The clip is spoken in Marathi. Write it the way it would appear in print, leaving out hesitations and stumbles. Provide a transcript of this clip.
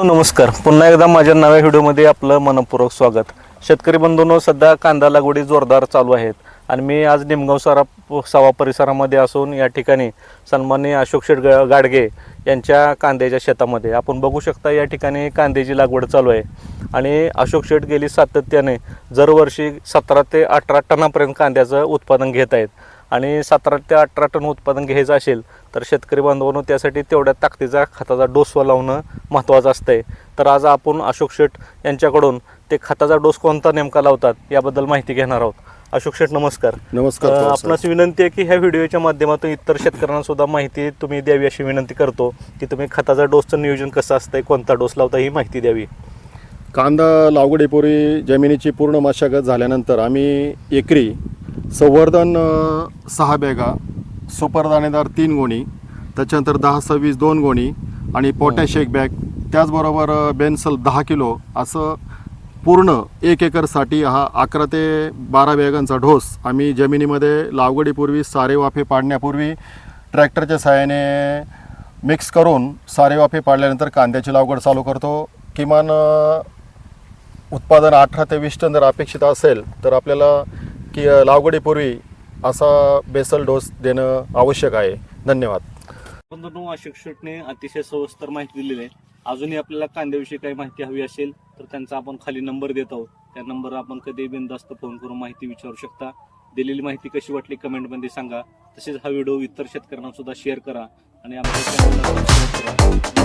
नमस्कार, पुन्हा एकदा माझ्या नव्या व्हिडिओमध्ये आपलं मनपूर्वक स्वागत. शेतकरी बंधूंनो, सध्या कांदा लागवडी जोरदार चालू आहेत आणि मी आज निमगाव सावा परिसरामध्ये असून या ठिकाणी सन्माननीय अशोक शेठ गाडगे यांच्या कांद्याच्या शेतामध्ये आपण बघू शकता. या ठिकाणी कांद्याची लागवड चालू आहे आणि अशोक शेठ गेली सातत्याने दरवर्षी 17 ते 18 टनापर्यंत कांद्याचं उत्पादन घेत आहेत आणि 17 ते 18 टन उत्पादन घ्यायचं असेल तर शेतकरी बांधवांनो त्यासाठी तेवढ्या ताकदीचा खताचा डोस लावणं महत्त्वाचं असतंय. तर आज आपण अशोक शेठ यांच्याकडून ते खताचा डोस कोणता नेमका लावतात याबद्दल माहिती घेणार आहोत. अशोक शेठ नमस्कार. नमस्कार. आपणास विनंती आहे की ह्या व्हिडिओच्या माध्यमातून इतर शेतकऱ्यांना सुद्धा माहिती तुम्ही द्यावी अशी विनंती करतो की तुम्ही खताचा डोसचं नियोजन कसं असतंय, कोणता डोस लावता ही माहिती द्यावी. कांदा लागवडीपूर्वी जमिनीची पूर्ण मशागत झाल्यानंतर आम्ही एकरी संवर्धन 6 बॅगा, सुपर दाणेदार 3 गोणी, त्याच्यानंतर 10-26 2 गोणी आणि पोटॅश 1 बॅग, त्याचबरोबर बेन्सल 10 किलो असं पूर्ण 1 एकरसाठी हा 11 ते 12 बॅगांचा डोस आम्ही जमिनीमध्ये लागवडीपूर्वी सारे वाफे पाडण्यापूर्वी ट्रॅक्टरच्या सहाय्याने मिक्स करून सारे वाफे पाडल्यानंतर कांद्याची लागवड चालू करतो. किमान उत्पादन 18 ते 20 टन जर अपेक्षित असेल तर आपल्याला की लागवडीपूर्वी असा बेसल डोस देणं आवश्यक आहे. धन्यवाद. बंधूंनो, अशोक शेठने अतिशय सविस्तर माहिती दिलेली आहे. अजूनही आपल्याला कांद्याविषयी काही माहिती हवी असेल तर त्यांचा आपण खाली नंबर देत आहोत. त्या नंबरवर आपण कधी बिनधास्त फोन करून माहिती विचारू शकता. दिलेली माहिती कशी वाटली कमेंटमध्ये सांगा. तसेच हा व्हिडिओ इतर शेतकऱ्यांना सुद्धा शेअर करा आणि आपल्या चॅनलला सबस्क्राईब करा.